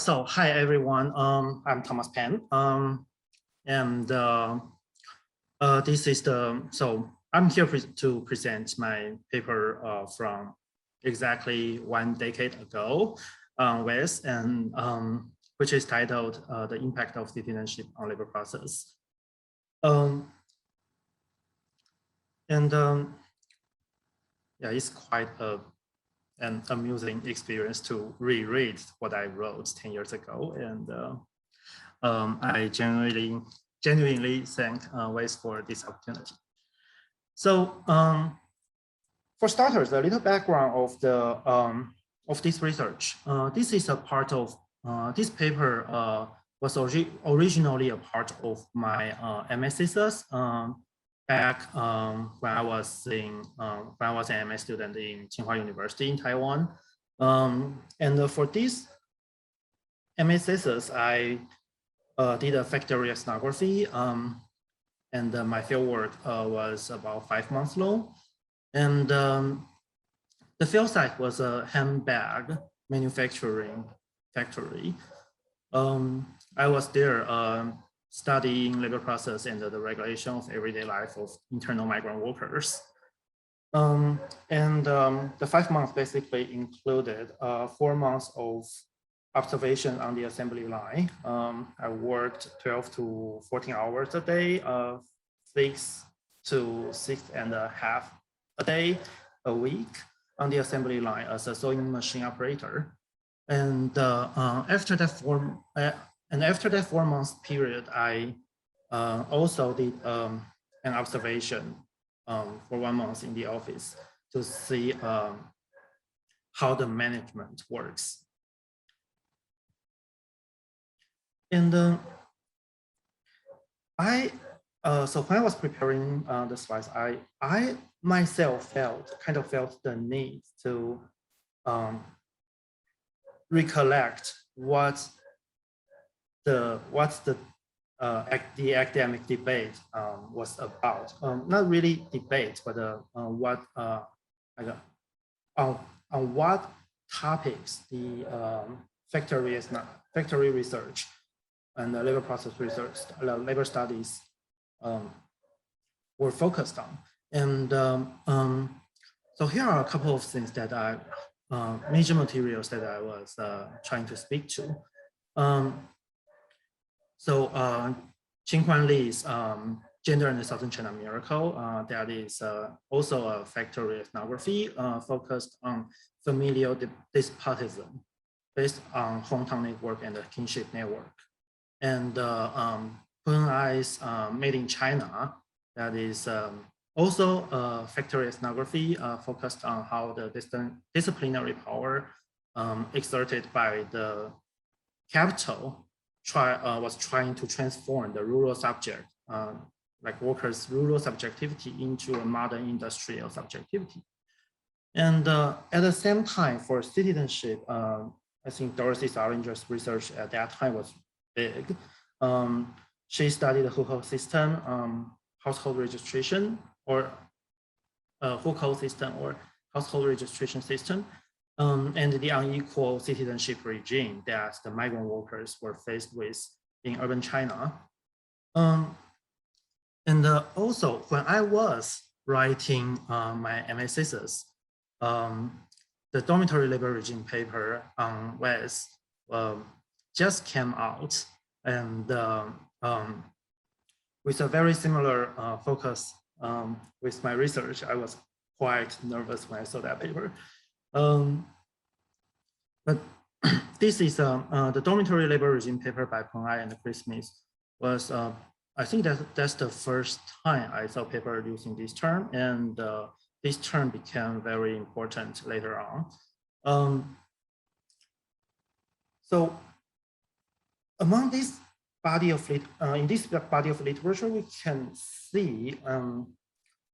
So hi everyone. I'm Thomas Peng. And this is I'm here to present my paper from exactly 1 decade ago on WES, and which is titled "The Impact of Citizenship on Labor Process." Yeah, it's quite an amusing experience to reread what I wrote 10 years ago, and I genuinely thank WES for this opportunity. So for starters, a little background of this research. This is a part of this paper was originally a part of my MS thesis back when I was an MS student in Tsinghua University in Taiwan. And for this MS thesis, I did a factory ethnography, and my fieldwork was about 5 months long. And the field site was a handbag manufacturing factory. I was there studying labor process and the regulation of everyday life of internal migrant workers. The 5 months basically included 4 months of observation on the assembly line. I worked 12 to 14 hours a day, 6 to 6.5 a day a week on the assembly line as a sewing machine operator. And after that 4 months period, I also did an observation for 1 month in the office to see how the management works. And so when I was preparing the slides, I myself felt the need to recollect what the academic debate was about. Not really debate, but on what topics the factory research and the labor process research, labor studies were focused on. And so here are a couple of things that major materials that I was trying to speak to. Qin Huan Li's Gender and the Southern China Miracle, that is also a factory ethnography focused on familial despotism based on hometown network and the kinship network. And Co-EiC's Made in China, that is also a factory ethnography focused on how the disciplinary power exerted by the capital was trying to transform the rural subject, like workers' rural subjectivity into a modern industrial subjectivity. And at the same time, for citizenship, I think Dorothy Salinger's research at that time was big. She studied the hukou system, household registration, or hukou system or household registration system, and the unequal citizenship regime that the migrant workers were faced with in urban China. And also, when I was writing my MS thesis, the dormitory labor regime paper on WES just came out, and with a very similar focus with my research, I was quite nervous when I saw that paper. But this is the dormitory labor regime paper by Peng and Chris Smith was, I think that's the first time I saw paper using this term, and this term became very important later on. So among this body of in this body of literature, we can see an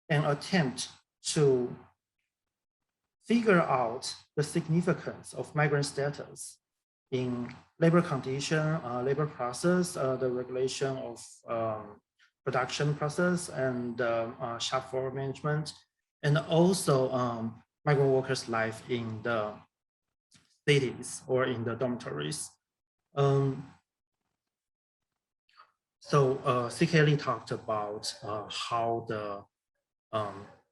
attempt to figure out the significance of migrant status in labor condition, labor process, the regulation of production process, and shop floor management, and also migrant workers' life in the cities or in the dormitories. C.K. Lee talked about how the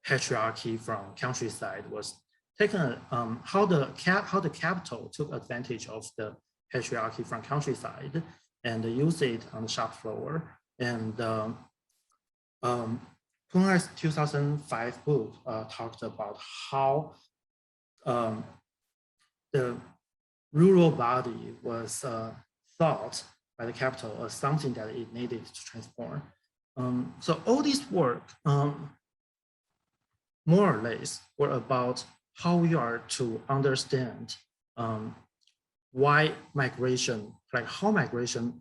patriarchy from countryside was taken, how the capital took advantage of the patriarchy from countryside and used it on the shop floor. And Peng's 2005 book talked about how the rural body was thought by the capital as something that it needed to transform. So all this work, more or less, were about how we are to understand why migration, like how migration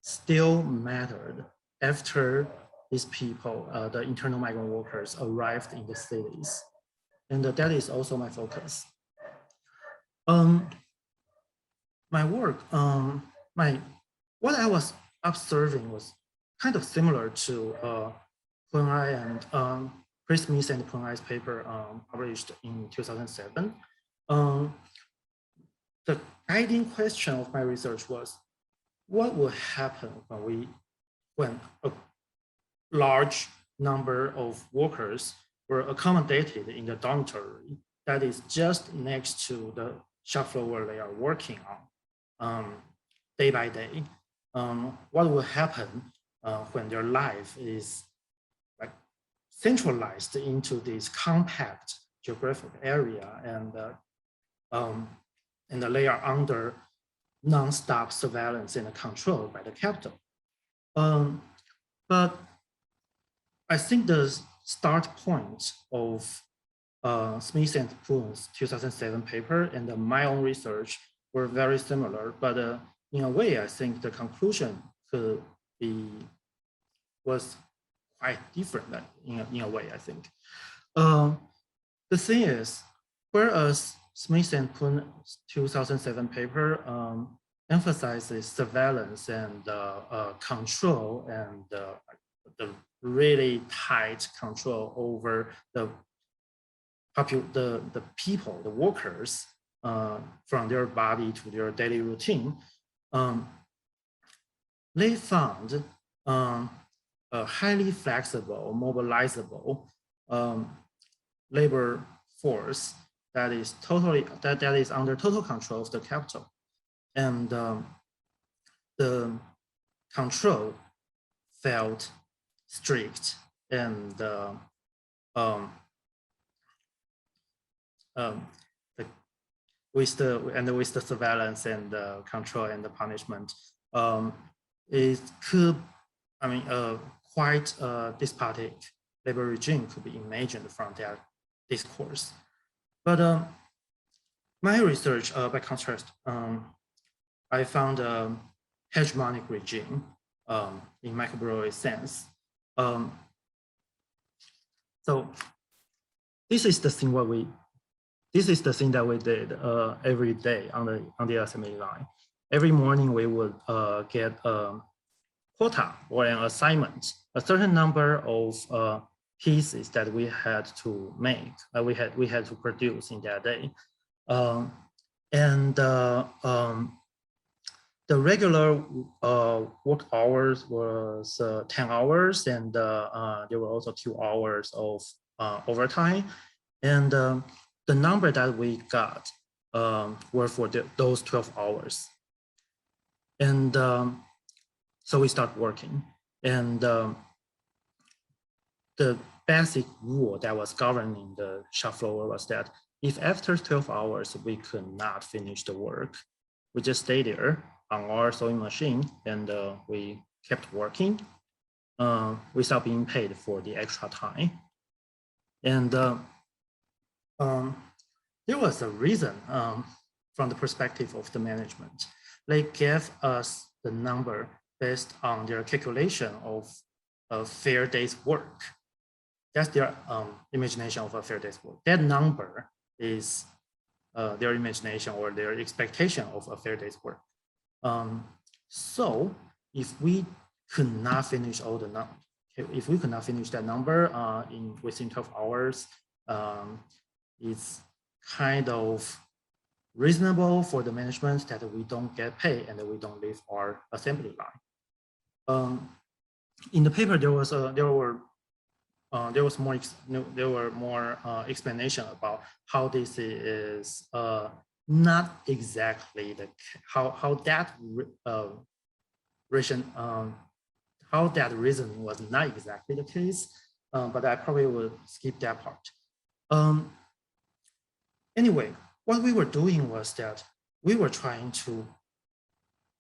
still mattered after these people, the internal migrant workers, arrived in the cities. And that is also my focus. My work, what I was observing was kind of similar to Peng and Chris Smith and Peng paper published in 2007. The guiding question of my research was, what would happen when a large number of workers were accommodated in the dormitory that is just next to the shop floor where they are working on day by day? What will happen when their life is like centralized into this compact geographic area and they are under non-stop surveillance and control by the capital? But I think the start point of Smith and Peng's 2007 paper and my own research were very similar, but in a way, I think the conclusion was quite different in a way, I think. The thing is, whereas Smith and Peng's 2007 paper emphasizes surveillance and control and the really tight control over the people, the workers, from their body to their daily routine, they found a highly flexible, mobilizable labor force that is under total control of the capital, and the control felt strict and with the surveillance and the control and the punishment, it could, quite despotic labor regime could be imagined from that discourse. But my research, by contrast, I found a hegemonic regime in microbiology sense. So this is the thing that we did every day on the assembly line. Every morning we would get a quota or an assignment, a certain number of pieces that we had to make, we had to produce in that day. The regular work hours was 10 hours, and there were also 2 hours of overtime. And the number that we got were for those 12 hours. And so we start working. And the basic rule that was governing the shop floor was that if after 12 hours we could not finish the work, we just stay there on our sewing machine and we kept working without being paid for the extra time. And there was a reason from the perspective of the management. They gave us the number based on their calculation of a fair day's work. That's their imagination of a fair day's work. That number is their imagination or their expectation of a fair day's work. So if we could not finish that number within 12 hours, it's kind of reasonable for the management that we don't get paid and we don't leave our assembly line. In the paper, there were more explanation about how this is not exactly the how that reason was not exactly the case, but I probably will skip that part. Anyway, what we were doing was that we were trying to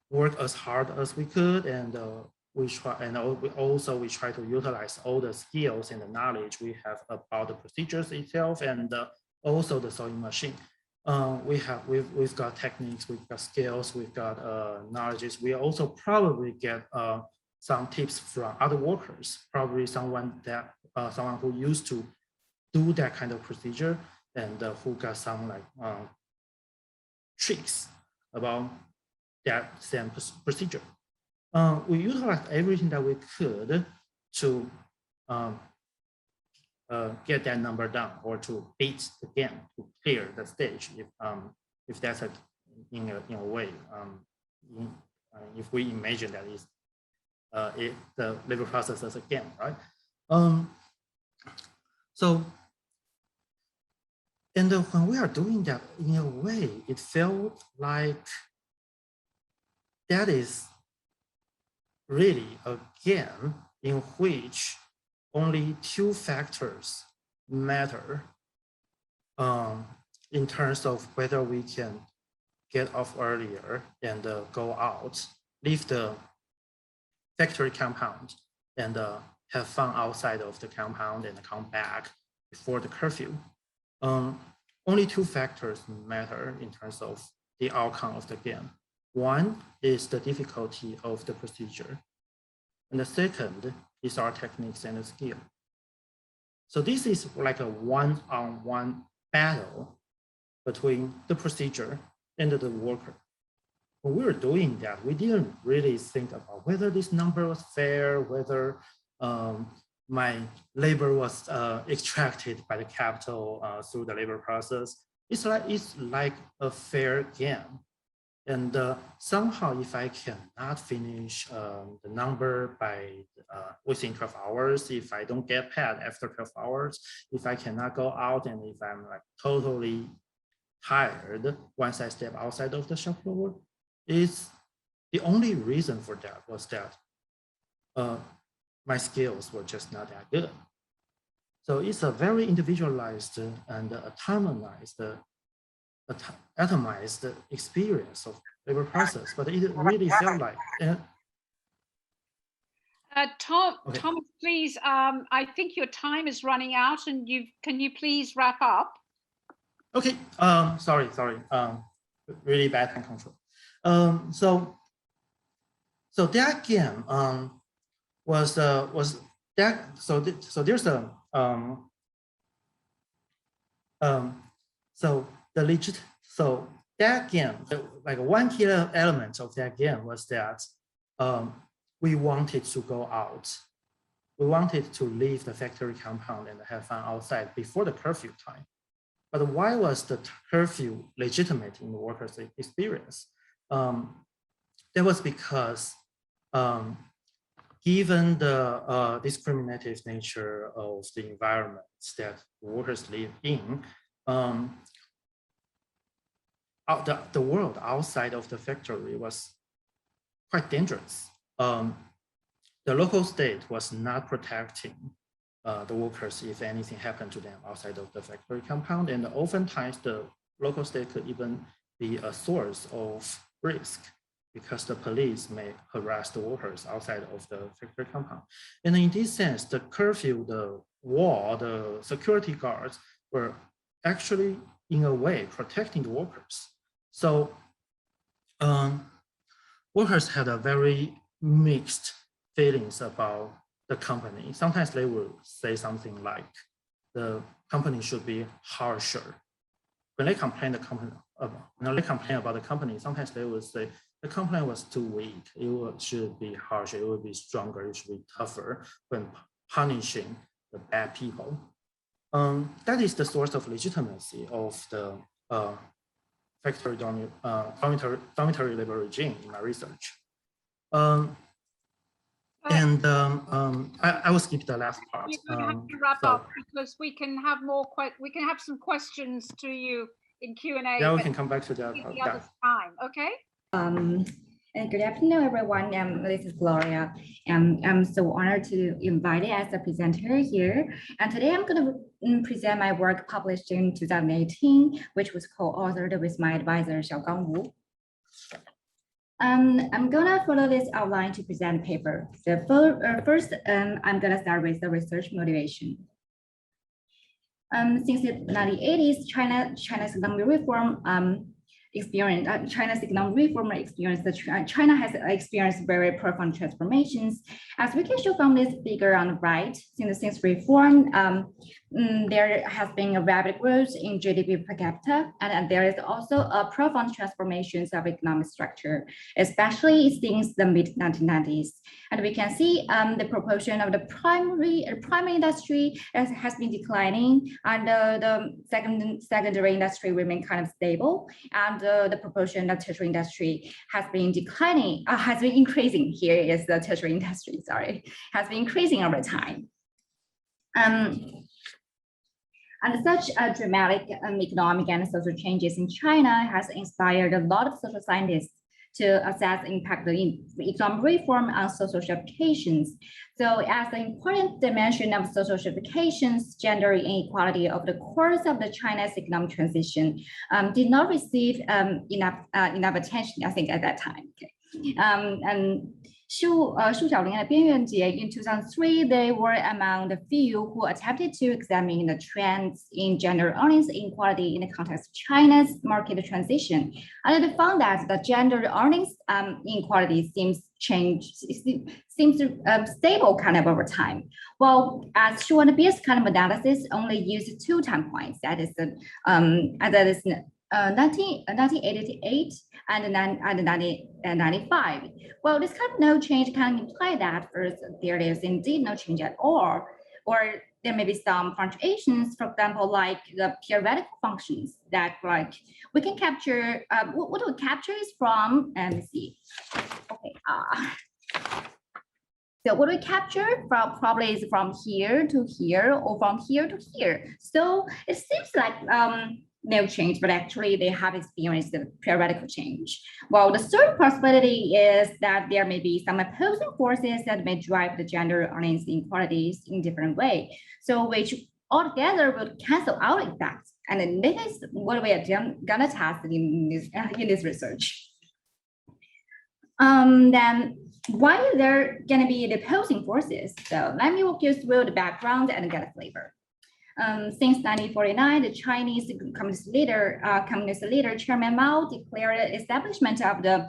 work as hard as we could, and we try to utilize all the skills and the knowledge we have about the procedures itself, and also the sewing machine. We've got techniques, we've got skills, we've got knowledges. We also probably get some tips from other workers, probably someone who used to do that kind of procedure, and who got some like tricks about that same procedure. We utilized everything that we could to get that number down, or to beat the game, to clear the stage, if that's in a way, if we imagine that is the labor process as a game, right? And when we are doing that, in a way, it felt like that is really a game in which only two factors matter in terms of whether we can get off earlier and go out, leave the factory compound, and have fun outside of the compound and come back before the curfew. Only two factors matter in terms of the outcome of the game. One is the difficulty of the procedure, and the second is our techniques and the skill. So this is like a one-on-one battle between the procedure and the worker. When we were doing that, we didn't really think about whether this number was fair, whether my labor was extracted by the capital through the labor process. It's like a fair game. And somehow, if I cannot finish the number by within 12 hours, if I don't get paid after 12 hours, if I cannot go out, and if I'm like totally tired once I step outside of the shop floor, is the only reason for that was that my skills were just not that good. So it's a very individualized and atomized experience of labor process, but it really felt like. Tom, okay. Thomas, please, I think your time is running out, and can you please wrap up? Okay, sorry, really bad time control. So that game was that, so there's a so that game, like one key element of that game was that we wanted to go out. We wanted to leave the factory compound and have fun outside before the curfew time. But why was the curfew legitimate in the workers' experience? That was because given the discriminative nature of the environments that workers live in, the world outside of the factory was quite dangerous. The local state was not protecting the workers if anything happened to them outside of the factory compound, and oftentimes the local state could even be a source of risk because the police may harass the workers outside of the factory compound. And in this sense, the curfew, the wall, the security guards were actually, in a way, protecting the workers. So workers had a very mixed feelings about the company. Sometimes they will say something like, the company should be harsher. When they complain about the company, sometimes they will say, the company was too weak. It should be harsher. It would be stronger. It should be tougher when punishing the bad people. That is the source of legitimacy of the dormitory labor regime in my research. I will skip the last part. You're going to have to wrap up because we can have some questions to you in Q&A. Yeah, we can come back to that. The other time, okay? And good afternoon, everyone. This is Gloria, and I'm so honored to be invited as a presenter here. And today I'm going to present my work published in 2018, which was co-authored with my advisor, Xiaogang Wu. I'm going to follow this outline to present the paper. So first, I'm going to start with the research motivation. Since the 1980s, China's economic reform China has experienced very profound transformations. As we can show from this figure on the right, since reform, there has been a rapid growth in GDP per capita, and there is also a profound transformations of economic structure, especially since the mid-1990s. And we can see the proportion of the primary industry has been declining, and the secondary industry remain kind of stable, and the proportion of tertiary industry has been declining, has been increasing. Here is the tertiary industry, sorry, has been increasing over time. And such dramatic economic and social changes in China has inspired a lot of social scientists to assess the impact of economic reform on social stratifications. So as an important dimension of social stratifications, gender inequality over the course of the China's economic transition did not receive enough attention, I think, at that time. Okay. And Shu Xiaoling and Peng in 2003, they were among the few who attempted to examine the trends in gender earnings inequality in the context of China's market transition. And they found that the gender earnings inequality seems stable kind of over time. Well, as Shu and Peng's kind of analysis only used 2 time points, that is 1988 and 1995. Well, this kind of no change can imply that first there is indeed no change at all, or there may be some fluctuations, for example, like the theoretical functions that like we can capture. What we capture is from, let me see. Okay. So what we capture from probably is from here to here or from here to here. So it seems like no change, but actually they have experienced the theoretical change. Well, the third possibility is that there may be some opposing forces that may drive the gender earnings inequalities in different way. So which altogether will cancel out effects. And this is what we are gonna test in this research. Then why are there gonna be the opposing forces? So let me walk you through the background and get a flavor. Since 1949, the Chinese communist leader Chairman Mao declared the establishment of the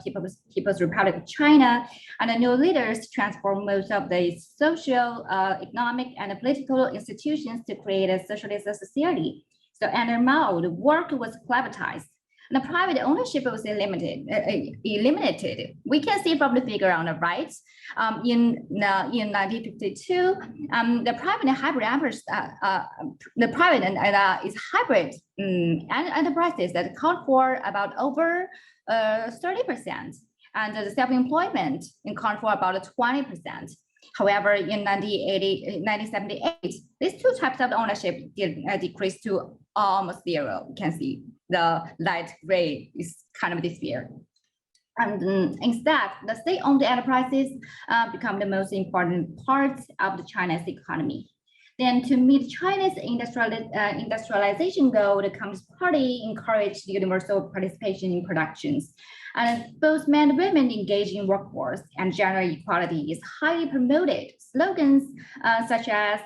People's Republic of China, and the new leaders transformed most of the social, economic, and political institutions to create a socialist society. So under Mao, the work was privatized. The private ownership was eliminated. We can see from the figure on the right. In 1952, the private and hybrid is hybrid enterprises that account for about over 30%, and the self-employment account for about 20%. However, in 1978, these 2 types of ownership decreased to almost 0. You can see the light gray is kind of this here. And instead, the state-owned enterprises become the most important parts of the China's economy. Then to meet China's industrialization goal, the Communist Party encouraged universal participation in productions. And both men and women engage in workforce, and gender equality is highly promoted. Slogans such as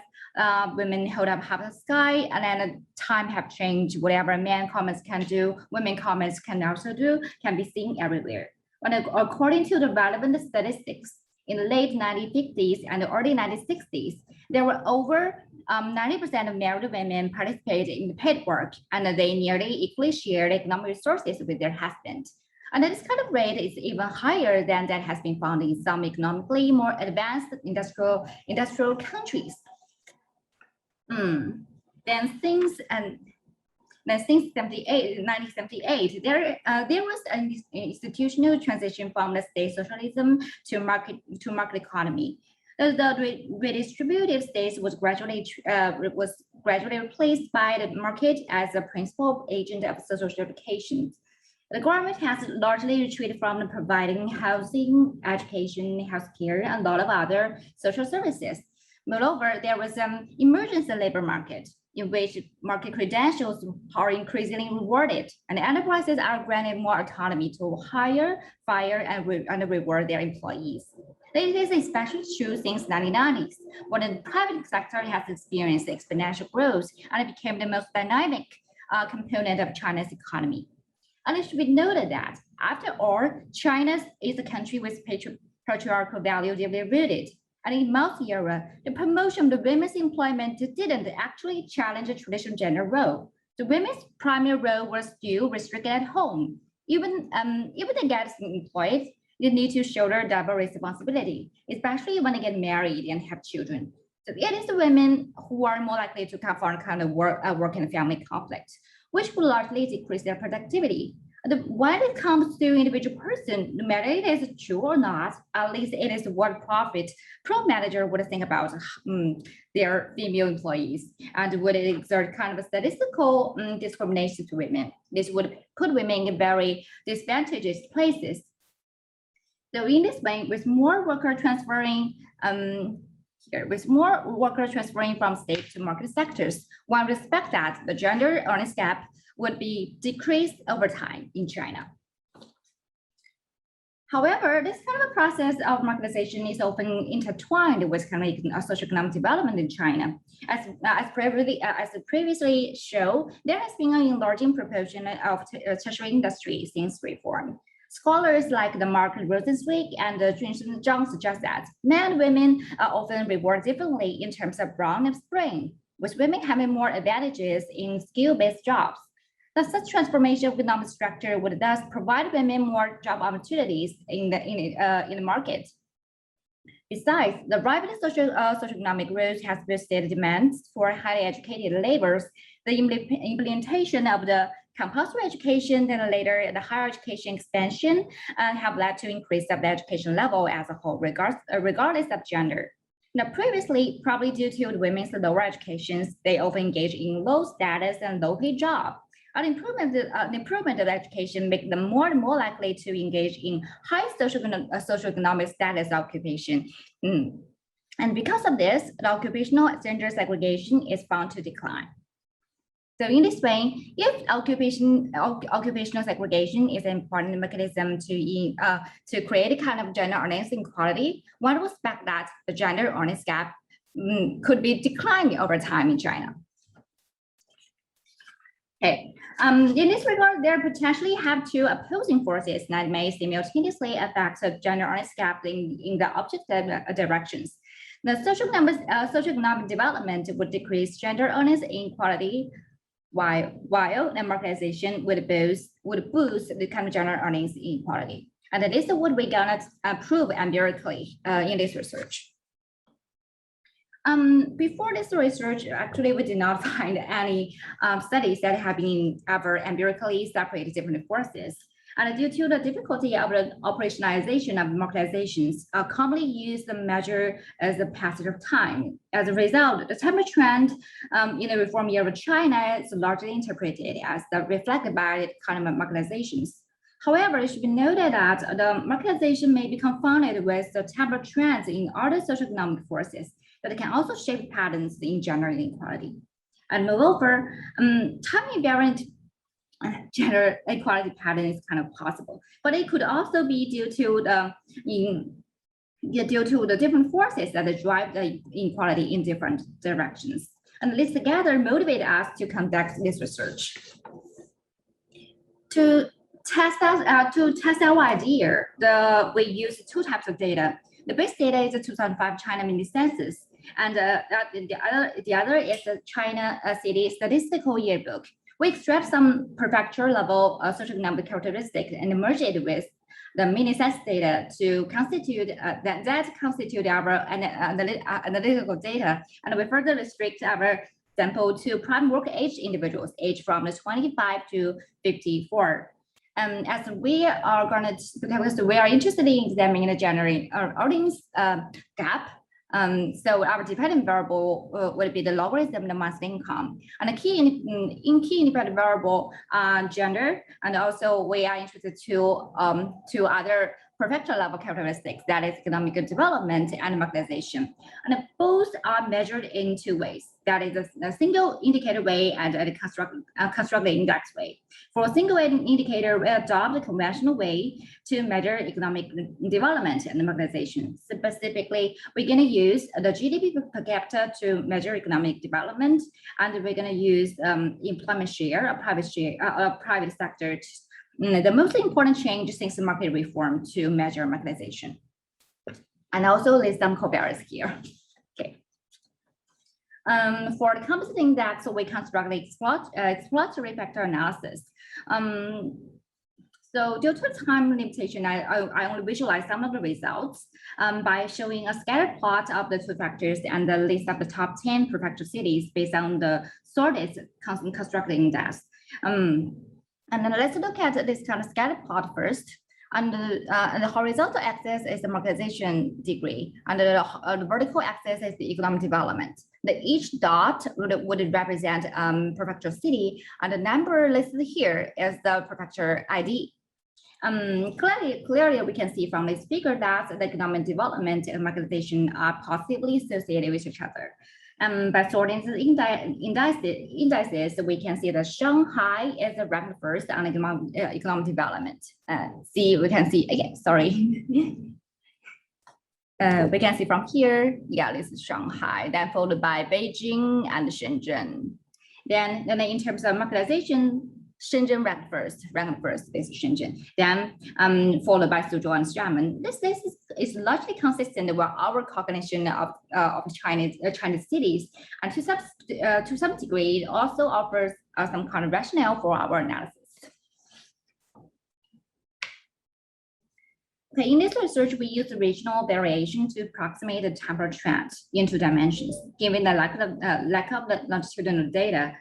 women hold up half the sky, and then time have changed, whatever men commerce can do, women commerce can also do, can be seen everywhere. And according to the relevant statistics, in the late 1950s and the early 1960s, there were over 90% of married women participated in paid work, and they nearly equally shared economic resources with their husband. And this kind of rate is even higher than that has been found in some economically more advanced industrial countries. Then things and Then since 1978, there was an institutional transition from the state socialism to market economy. The redistributive state was gradually replaced by the market as a principal agent of social stratification. The government has largely retreated from providing housing, education, healthcare, and a lot of other social services. Moreover, there was an emergence in the labor market in which market credentials are increasingly rewarded, and enterprises are granted more autonomy to hire, fire, and reward their employees. This is especially true since 1990s, when the private sector has experienced exponential growth and it became the most dynamic component of China's economy. And it should be noted that, after all, China is a country with patriarchal values deeply rooted. And in Mao's era, the promotion of the women's employment didn't actually challenge the traditional gender role. The women's primary role was still restricted at home. Even they get employed, they need to shoulder double responsibility, especially when they get married and have children. So it is the women who are more likely to come from kind of work in a family conflict, which will largely decrease their productivity. When it comes to individual person, no matter it is true or not, at least it is what pro manager would think about their female employees, and would exert kind of a statistical discrimination to women. This would put women in very disadvantageous places. So in this way, with more worker transferring from state to market sectors, one would expect that the gender earnings gap would be decreased over time in China. However, this kind of a process of marketization is often intertwined with kind of socioeconomic development in China. As previously shown, there has been an enlarging proportion of tertiary industry since reform. Scholars like the Mark Rosenzweig and Junsheng Zhang suggest that men and women are often rewarded differently in terms of brawn and brain, with women having more advantages in skill-based jobs. Such transformation of economic structure would thus provide women more job opportunities in the market. Besides, the rapid socioeconomic growth has boosted demands for highly educated laborers. The implementation of the compulsory education and later the higher education expansion have led to increase of the education level as a whole, regardless of gender. Now, previously, probably due to the women's lower educations, they often engage in low status and low paid jobs. An improvement of education make them more and more likely to engage in high socioeconomic status occupation. And because of this, the occupational gender segregation is bound to decline. So in this way, if occupational segregation is an important mechanism to create a kind of gender earnings inequality, one would expect that the gender earnings gap could be declining over time in China. Okay. In this regard, there potentially have two opposing forces that may simultaneously affect the gender earnings gap in the opposite directions. The socioeconomic development would decrease gender earnings inequality, while the marketization would boost the kind of gender earnings inequality. And this is what we're gonna prove empirically in this research. Before this research, actually, we did not find any studies that have been ever empirically separated different forces. And due to the difficulty of the operationalization of marketizations, commonly used the measure as the passage of time. As a result, the temporary trend in the reform year of China is largely interpreted as reflected by the kind of marketizations. However, it should be noted that the marketization may be confounded with the temporal trends in other socioeconomic forces that can also shape patterns in gender inequality. And moreover, time invariant gender equality pattern is kind of possible, but it could also be due to the different forces that drive the inequality in different directions. And this together motivate us to conduct this research. To test our idea, we use two types of data. The base data is the 2005 China mini census, and the other is the China City Statistical Yearbook. We extract some prefecture level socioeconomic characteristics and merge it with the mini census data to constitute that constitute our analytical data, and we further restrict our example, to prime work age individuals, aged from 25 to 54. As we are going to, because we are interested in examining the gender audience gap, so our dependent variable would be the logarithm of the monthly income, and the key independent variable gender, and also we are interested to other prefecture level characteristics, that is economic development and marketization, and both are measured in two ways. That is a single indicator way and a constructed index way. For a single indicator, we adopt the conventional way to measure economic development and marketization. Specifically, we're going to use the GDP per capita to measure economic development, and we're going to use employment share, private sector. The most important change since the market reform to measure marketization, and also list some covariates here. Okay. For the composite index, we construct the exploratory factor analysis. So due to time limitation, I only visualize some of the results by showing a scatter plot of the two factors and the list of the top 10 prefecture cities based on the sorted constructed index. And then let's look at this kind of scatter plot first. And the horizontal axis is the marketization degree, and the vertical axis is the economic development. Each dot would represent prefecture city, and the number listed here is the prefecture ID. Clearly, we can see from this figure that the economic development and marketization are positively associated with each other. By sorting the indices, we can see that Shanghai is ranked first on economic development. We can see again. Sorry. We can see from here. Yeah, this is Shanghai. Then followed by Beijing and Shenzhen. Then in terms of marketization, Shenzhen ranked first. This is Shenzhen. Then followed by Suzhou and Xiamen. This is largely consistent with our cognition of Chinese cities, and to some degree, it also offers some kind of rationale for our analysis. Okay, in this research, we use the regional variation to approximate the temporal trend in 2 dimensions, given the lack of the longitudinal data.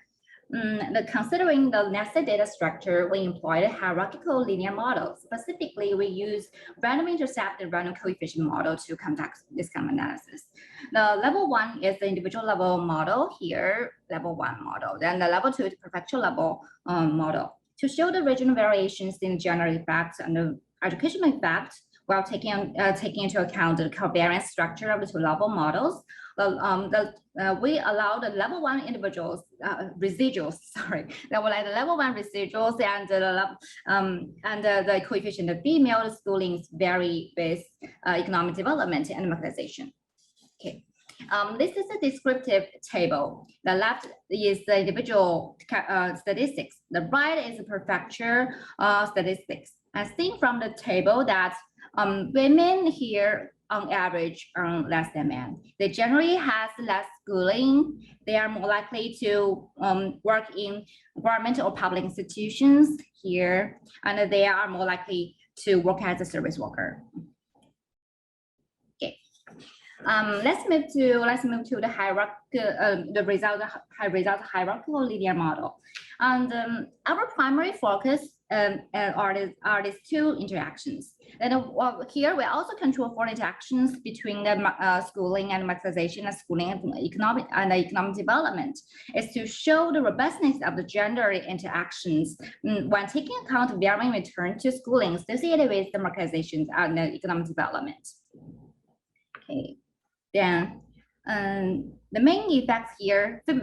Considering the nested data structure, we employed a hierarchical linear model. Specifically, we use random intercept and random coefficient model to conduct this kind of analysis. The level 1 is the individual level model here, level 1 model. Then the level 2 is the prefecture level model. To show the regional variations in general effects and the educational effect, while taking into account the covariance structure of the 2 level models, we allow the level 1 individuals residuals. Sorry, that will like the level 1 residuals and the coefficient of female schoolings vary with economic development and marketization. Okay. This is a descriptive table. The left is the individual statistics. The right is the prefecture statistics. As seen from the table that women here on average earn less than men. They generally have less schooling. They are more likely to work in governmental or public institutions here, and they are more likely to work as a service worker. Okay, let's move to the hierarchical linear model, and our primary focus are these 2 interactions. Then here we also control 4 interactions between the schooling and marketization, and schooling and economic development. Is to show the robustness of the gender interactions when taking account varying return to schooling associated with the marketization and the economic development. Okay, then the main effects here, the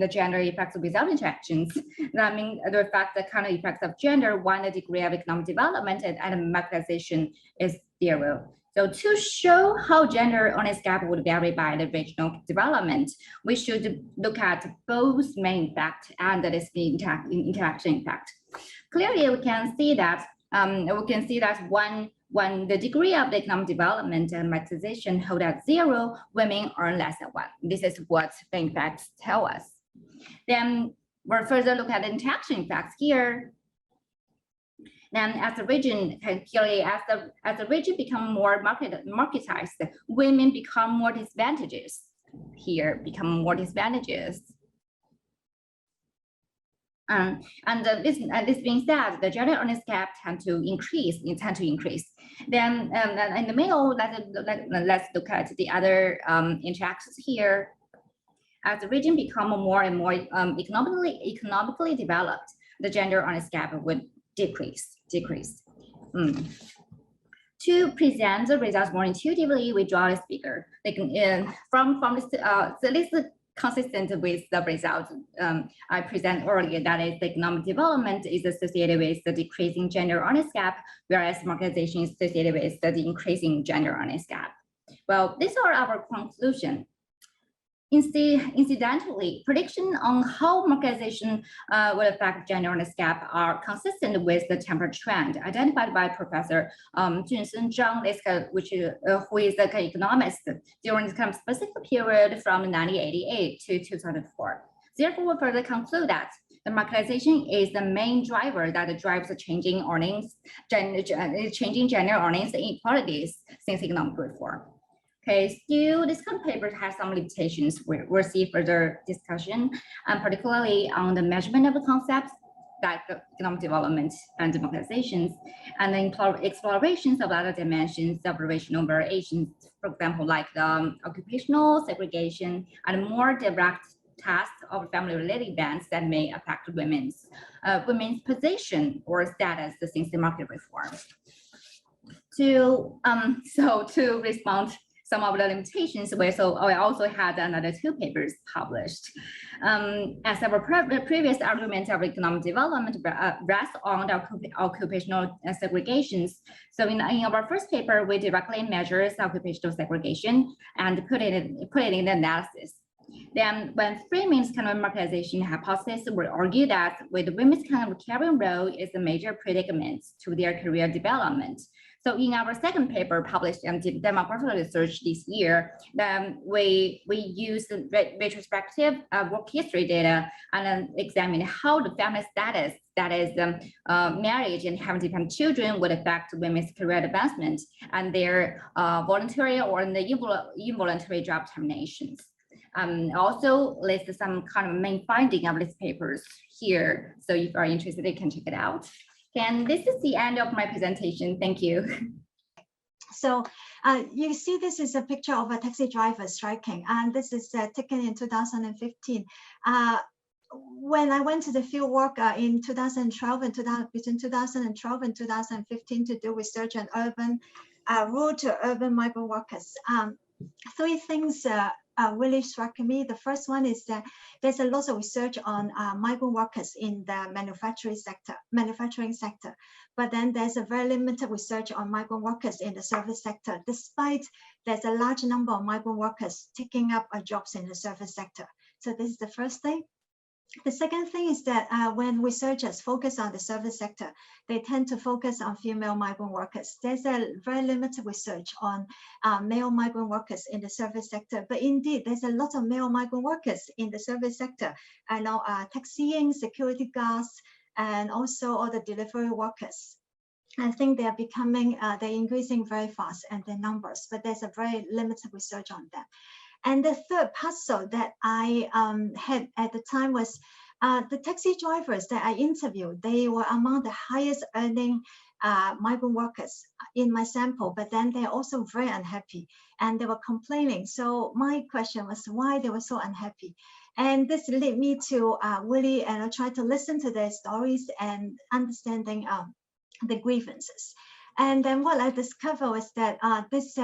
gender effects without interactions. That means the fact the kind of effects of gender when the degree of economic development and marketization is 0. So to show how gender on its gap would vary by the regional development, we should look at both main effect and this interaction effect. Clearly, we can see that when the degree of the economic development and marketization hold at 0, women earn less than 1. This is what the effects tell us. Then we'll further look at the interaction effects here. Then as the region become more marketized, women become more disadvantaged. here become more disadvantageous. This being said, the gender earnings gap tend to increase. Then in the middle, let's look at the other interactions here. As the region become more and more economically developed, the gender earnings gap would decrease. To present the results more intuitively, we draw this figure. From this, so this is consistent with the results I presented earlier. That is, the economic development is associated with the decreasing gender earnings gap, whereas marketization is associated with the increasing gender earnings gap. Well, these are our conclusion. Incidentally, prediction on how marketization will affect gender earnings gap are consistent with the temporal trend identified by Professor Junsen Zhang, who is an economist during this kind of specific period from 1988 to 2004. Therefore, we further conclude that the marketization is the main driver that drives the changing gender earnings inequalities since economic reform. Okay, still, this kind of paper has some limitations. We'll see further discussion, and particularly on the measurement of the concepts, like the economic development and democratizations, and the explorations of other dimensions of relational variations, for example, like the occupational segregation and more direct tasks of family-related events that may affect women's position or status since the market reform. To respond some of the limitations, I also had another 2 papers published. As our previous argument of economic development rests on the occupational segregations. So in our first paper, we directly measure occupational segregation and put it in the analysis. Then when framing this kind of marketization hypothesis, we argue that with women's kind of caring role is a major predicament to their career development. So in our second paper published in demographic research this year, then we used retrospective work history data and then examined how the family status, that is marriage and having dependent children, would affect women's career advancement and their voluntary or involuntary job terminations. Also list some kind of main finding of these papers here. So if you are interested, you can check it out. And this is the end of my presentation. Thank you. So you see this is a picture of a taxi driver striking, and this is taken in 2015. When I went to the field work in 2012 and between 2012 and 2015 to do research on rural to urban migrant workers, 3 things really struck me. The first one is that there's a lot of research on migrant workers in the manufacturing sector, but then there's a very limited research on migrant workers in the service sector, despite there's a large number of migrant workers taking up jobs in the service sector. So this is the first thing. The second thing is that when researchers focus on the service sector, they tend to focus on female migrant workers. There's a very limited research on male migrant workers in the service sector, but indeed there's a lot of male migrant workers in the service sector. I know taxiing, security guards, and also all the delivery workers. I think they are they're increasing very fast and their numbers, but there's a very limited research on them. And the third puzzle that I had at the time was the taxi drivers that I interviewed. They were among the highest earning migrant workers in my sample, but then they're also very unhappy and they were complaining. So my question was why they were so unhappy. And this led me to really try to listen to their stories and understanding the grievances. And then what I discovered was that this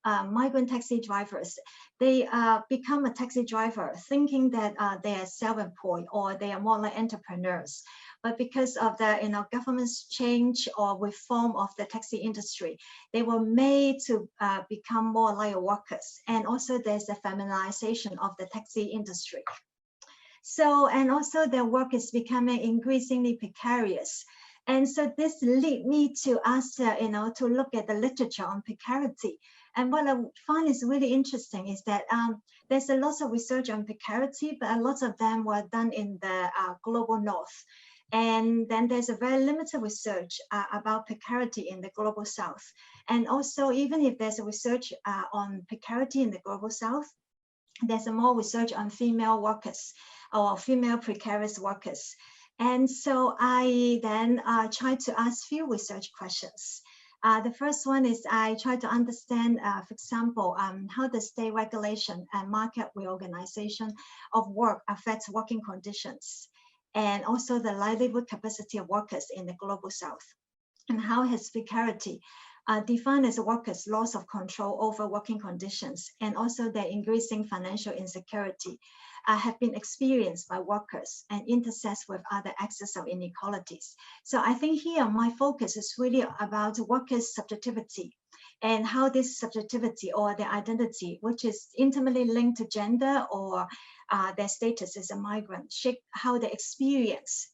migrant taxi drivers, they become a taxi driver thinking that they are self-employed or they are more like entrepreneurs. But because of the government's change or reform of the taxi industry, they were made to become more like workers. And also there's a feminization of the taxi industry. So, and also their work is becoming increasingly precarious. And so this led me to ask, to look at the literature on precarity. And what I find is really interesting is that there's a lot of research on precarity, but a lot of them were done in the global north. And then there's a very limited research about precarity in the global south. And also, even if there's a research on precarity in the global south, there's more research on female workers or female precarious workers. And so I then tried to ask few research questions. The first one is I try to understand, for example, how the state regulation and market reorganization of work affects working conditions, and also the livelihood capacity of workers in the global south, and how has precarity defined as workers' loss of control over working conditions, and also their increasing financial insecurity have been experienced by workers and intersects with other axes of inequalities. So I think here my focus is really about workers' subjectivity and how this subjectivity or their identity, which is intimately linked to gender or their status as a migrant, shape how they experience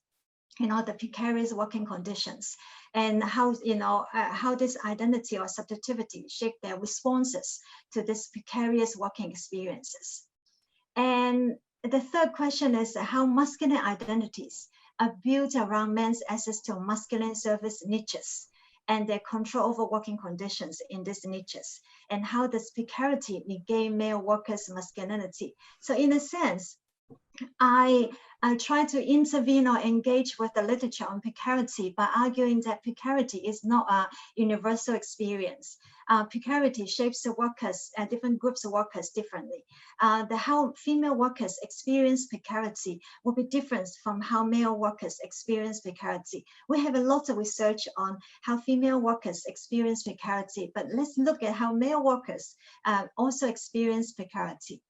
the precarious working conditions, and how how this identity or subjectivity shape their responses to this precarious working experiences. And the third question is how masculine identities are built around men's access to masculine service niches and their control over working conditions in these niches, and how does precarity negate male workers' masculinity. So in a sense, I try to intervene or engage with the literature on precarity by arguing that precarity is not a universal experience. Precarity shapes the workers, different groups of workers differently. How female workers experience precarity will be different from how male workers experience precarity. We have a lot of research on how female workers experience precarity, but let's look at how male workers also experience precarity.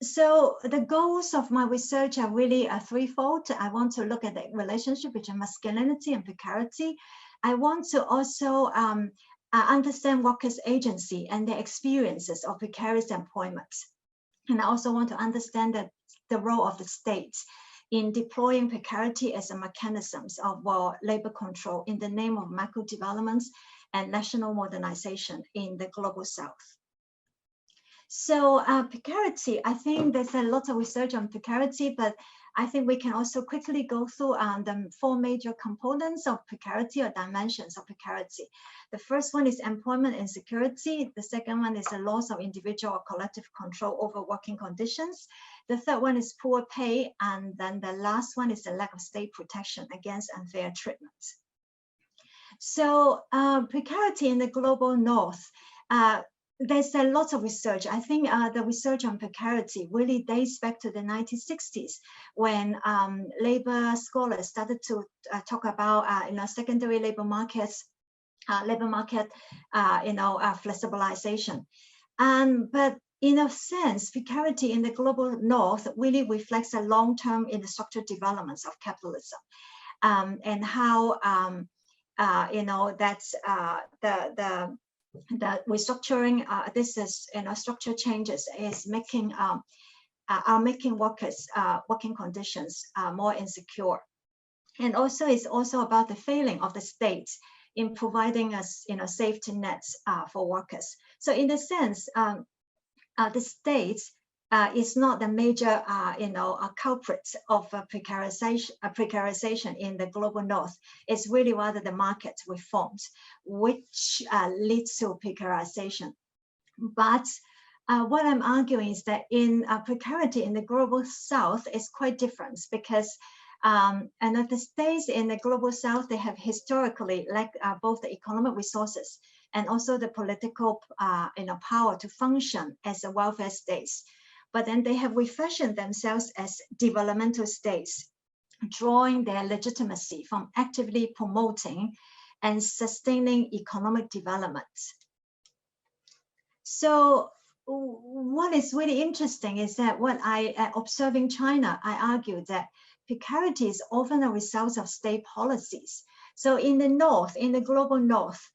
So the goals of my research are really threefold. I want to look at the relationship between masculinity and precarity. I want to also understand workers' agency and their experiences of precarious employment. And I also want to understand the role of the state in deploying precarity as a mechanisms of labor control in the name of macro developments and national modernization in the global south. So precarity, I think there's a lot of research on precarity, but I think we can also quickly go through the four major components of precarity or dimensions of precarity. The first one is employment insecurity. The second one is the loss of individual or collective control over working conditions. The third one is poor pay. And then the last one is the lack of state protection against unfair treatment. So precarity in the global north, there's a lot of research. I think the research on precarity really dates back to the 1960s when labor scholars started to talk about secondary labor markets, flexibilization. But in a sense, precarity in the global north really reflects a long-term infrastructure developments of capitalism, and how that's the restructuring, this is structure changes is making making workers working conditions more insecure, and also it's also about the failing of the state in providing us safety nets for workers. So in a sense, the state is not the major culprit of precarization in the global north. It's really rather the market reforms which leads to precarization. But what I'm arguing is that in precarity in the global south is quite different, because and the states in the global south, they have historically lacked both the economic resources and also the political power to function as a welfare states. But then they have refashioned themselves as developmental states, drawing their legitimacy from actively promoting and sustaining economic development. So what is really interesting is that what I observe in China, I argue that precarity is often a result of state policies. So in the north, in the global north,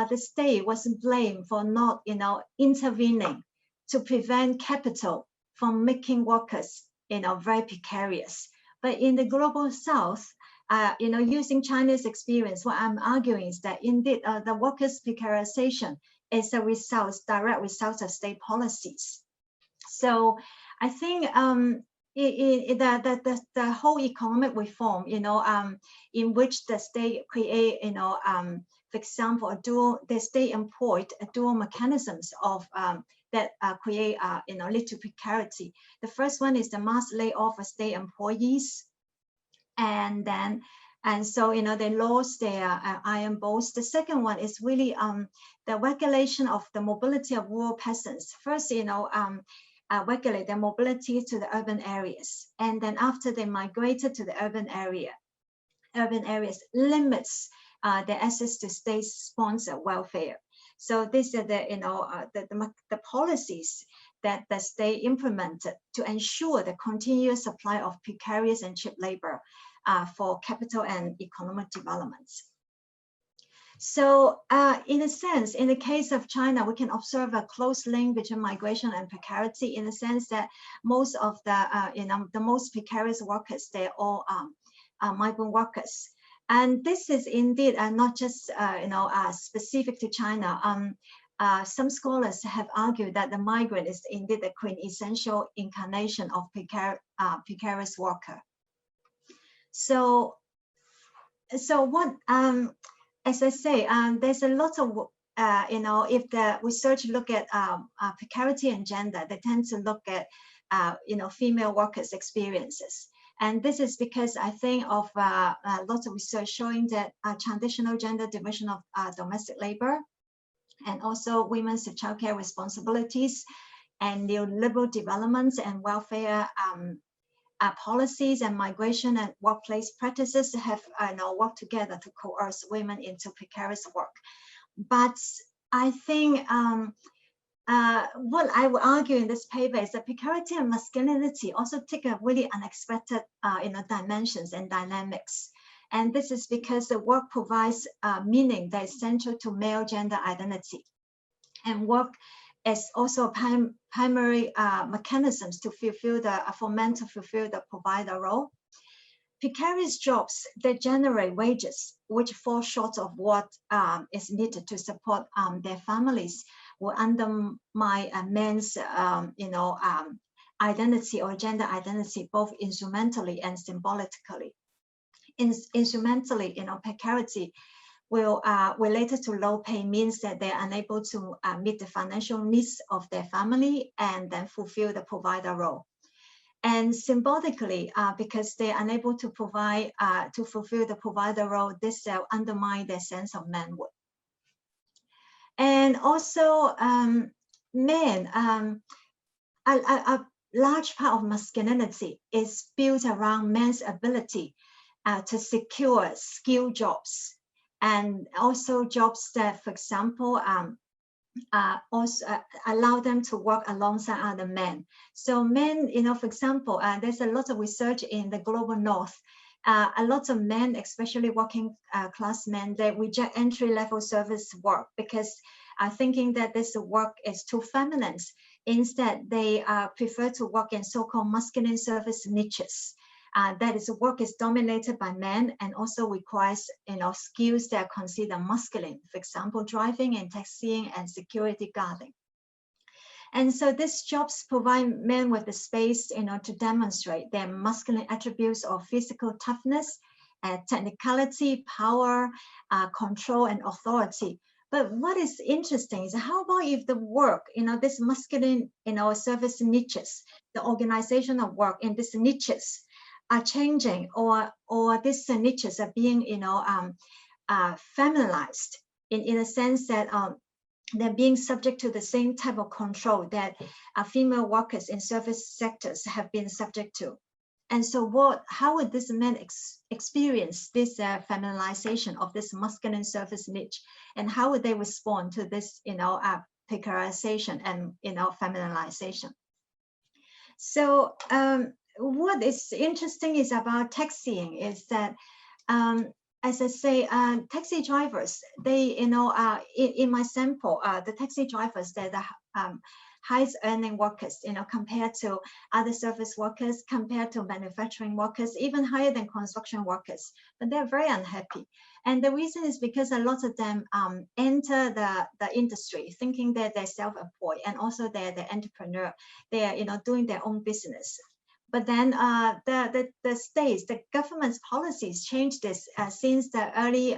the state was blamed for not intervening to prevent capital from making workers very precarious. But in the global south, using China's experience, what I'm arguing is that indeed the workers' precarization is a result, direct result of state policies. So I think the whole economic reform, in which the state create, for example, the state employed dual mechanisms of that create, lead to precarity. The first one is the mass layoff of state employees, and so they lost their iron bolts. The second one is really the regulation of the mobility of rural peasants. First, regulate their mobility to the urban areas, and then after they migrated to the urban areas, limits their access to state-sponsored welfare. So these are the policies that the state implemented to ensure the continuous supply of precarious and cheap labor for capital and economic developments. So in a sense, in the case of China, we can observe a close link between migration and precarity, in the sense that most of the most precarious workers, they're all migrant workers. And this is indeed not just specific to China. Some scholars have argued that the migrant is indeed the quintessential incarnation of precarious worker. So what, as I say, there's a lot of, if the research look at precarity and gender, they tend to look at, female workers' experiences. And this is because I think of lots of research showing that traditional gender division of domestic labor, and also women's childcare responsibilities, and neoliberal developments and welfare policies and migration and workplace practices have worked together to coerce women into precarious work. But I think what I will argue in this paper is that precarity and masculinity also take a really unexpected dimensions and dynamics. And this is because the work provides meaning that is central to male gender identity. And work is also primary mechanisms to fulfill for men to fulfill the provider role. Precarious jobs that generate wages which fall short of what is needed to support their families will undermine men's identity or gender identity, both instrumentally and symbolically. Instrumentally, precarity will related to low pay means that they're unable to meet the financial needs of their family and then fulfill the provider role. And symbolically, because they're unable to provide, to fulfill the provider role, this undermine their sense of manhood. And also men, a large part of masculinity is built around men's ability to secure skilled jobs, and also jobs that, for example, also allow them to work alongside other men. So men, for example, there's a lot of research in the global north. A lot of men, especially working class men, they reject entry-level service work because thinking that this work is too feminine. Instead, they prefer to work in so-called masculine service niches. That is, work is dominated by men and also requires skills that are considered masculine, for example, driving and taxiing and security guarding. And so these jobs provide men with the space to demonstrate their masculine attributes of physical toughness, technicality, power, control, and authority. But what is interesting is how about if the work, this masculine, service niches, the organization of work in these niches are changing, or these niches are being, feminized in a sense that they're being subject to the same type of control that female workers in service sectors have been subject to. And so how would this men experience this feminization of this masculine service niche? And how would they respond to this, precarization and, feminization? So what is interesting is about taxiing is that, as I say, taxi drivers, they, in my sample, the taxi drivers, they're the highest earning workers, compared to other service workers, compared to manufacturing workers, even higher than construction workers, but they're very unhappy. And the reason is because a lot of them enter the industry thinking that they're self-employed, and also they're the entrepreneur, they're, doing their own business. But then the states, the government's policies changed this since the early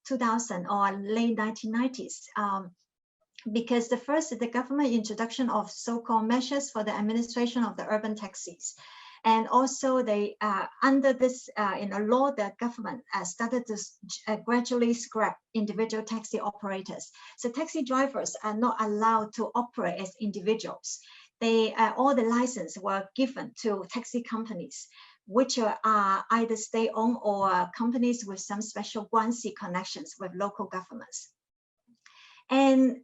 2000 or late 1990s. Because the government introduction of so-called measures for the administration of the urban taxis. And also they, under this law, the government started to gradually scrap individual taxi operators. So taxi drivers are not allowed to operate as individuals. They, all the license were given to taxi companies, which are either state-owned or companies with some special guanxi connections with local governments. And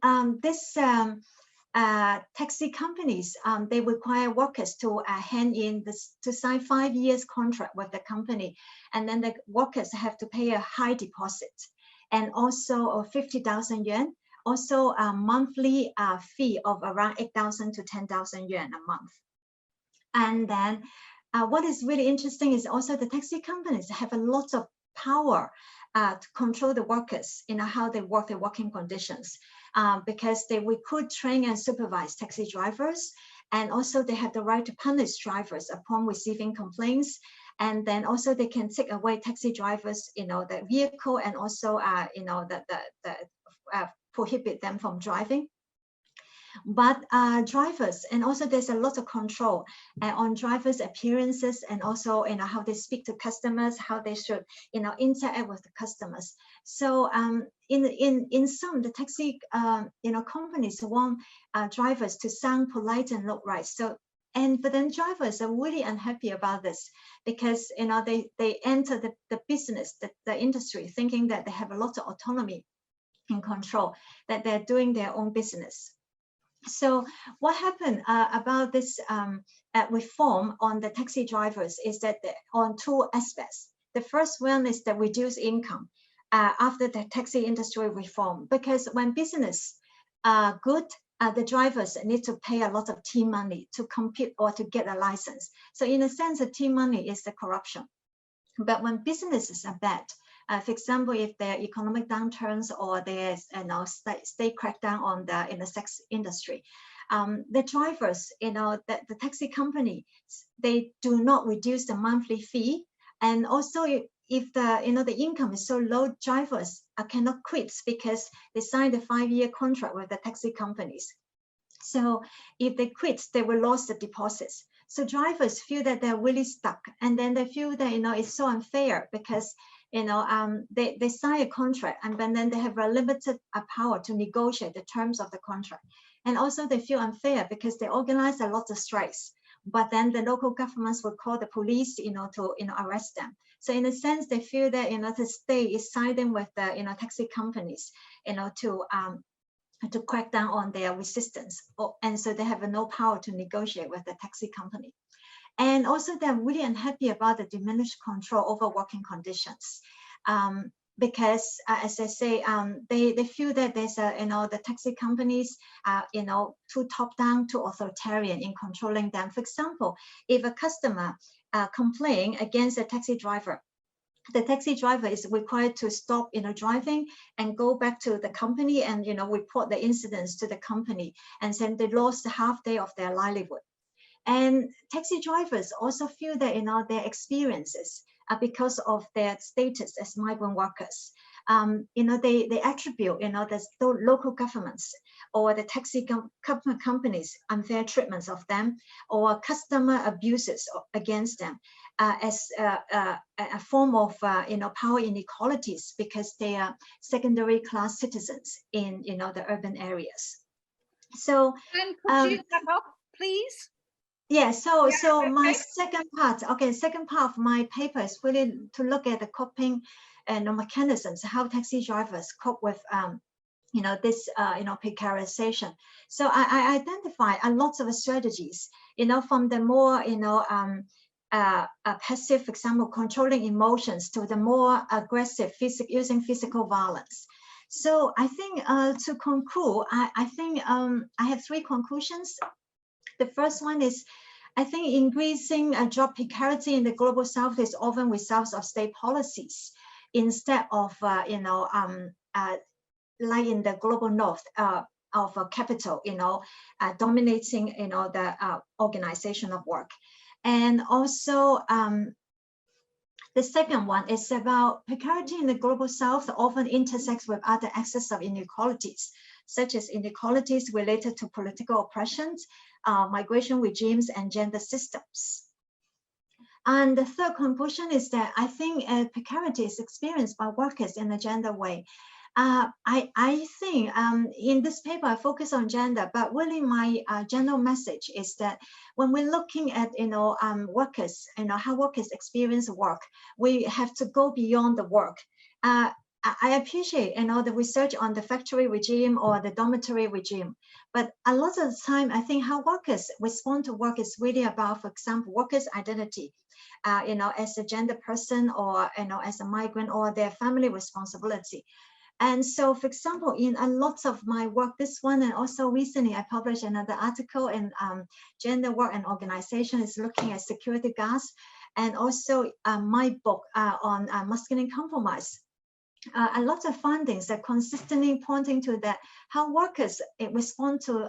taxi companies, they require workers to hand in to sign 5 years contract with the company, and then the workers have to pay a high deposit, and also 50,000 yuan, also a monthly fee of around 8,000 to 10,000 yuan a month. And then what is really interesting is also the taxi companies have a lot of power to control the workers, how they work, their working conditions, because they recruit, train, and supervise taxi drivers, and also they have the right to punish drivers upon receiving complaints, and then also they can take away taxi drivers, the vehicle, and also, prohibit them from driving. But drivers, and also there's a lot of control on drivers' appearances, and also how they speak to customers, how they should interact with the customers. So in some, the taxi companies want drivers to sound polite and look right. So but then drivers are really unhappy about this, because they enter the business, the industry, thinking that they have a lot of autonomy and control, that they're doing their own business. So what happened about this reform on the taxi drivers is that on two aspects. The first one is the reduced income after the taxi industry reform, because when business good, the drivers need to pay a lot of team money to compete or to get a license. So in a sense, the team money is the corruption. But when businesses are bad, for example, if there are economic downturns or there's state crackdown on in the sex industry, the drivers, the taxi company, they do not reduce the monthly fee, and also if the income is so low, drivers cannot quit because they signed a 5-year contract with the taxi companies. So if they quit, they will lose the deposits. So drivers feel that they're really stuck, and then they feel that it's so unfair because they sign a contract, and then they have a limited power to negotiate the terms of the contract. And also they feel unfair because they organize a lot of strikes, but then the local governments will call the police, to arrest them. So in a sense, they feel that the state is siding with the taxi companies, to crack down on their resistance, and so they have no power to negotiate with the taxi company. And also they're really unhappy about the diminished control over working conditions, because as I say, they feel that there's the taxi companies too top down, too authoritarian in controlling them. For example, if a customer complains against a taxi driver, the taxi driver is required to stop driving and go back to the company and report the incidents to the company, and then they lost half day of their livelihood. And taxi drivers also feel that their experiences because of their status as migrant workers. They attribute the local governments or the taxi companies unfair treatments of them, or customer abuses against them as a form of power inequalities, because they are secondary class citizens in the urban areas. So could you wrap up, please? Yeah, so okay. My second part of my paper is really to look at the coping mechanisms, how taxi drivers cope with this precarization. So I identify a lot of strategies, from the more passive, for example, controlling emotions, to the more aggressive using physical violence. So I think to conclude, I think I have 3 conclusions. The first one is, I think increasing job precarity in the global south is often results of state policies instead of, like in the global north, of capital, dominating, the organization of work. And also, the second one is about precarity in the global south often intersects with other axes of inequalities, such as inequalities related to political oppressions, migration regimes, and gender systems. And the third conclusion is that I think precarity is experienced by workers in a gender way. I think in this paper, I focus on gender, but really my general message is that when we're looking at, workers, how workers experience work, we have to go beyond the work. I appreciate, the research on the factory regime or the dormitory regime, but a lot of the time, I think how workers respond to work is really about, for example, workers' identity, as a gender person or, as a migrant or their family responsibility. And so, for example, in a lot of my work, this one, and also recently I published another article in Gender, Work and Organization is looking at security guards, and also my book on masculine compromise. A lot of findings that consistently pointing to that how workers respond to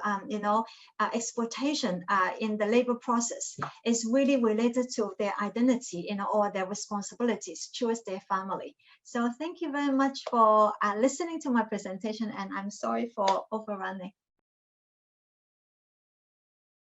exploitation in the labor process is really related to their identity, or their responsibilities towards their family. So thank you very much for listening to my presentation, and I'm sorry for overrunning.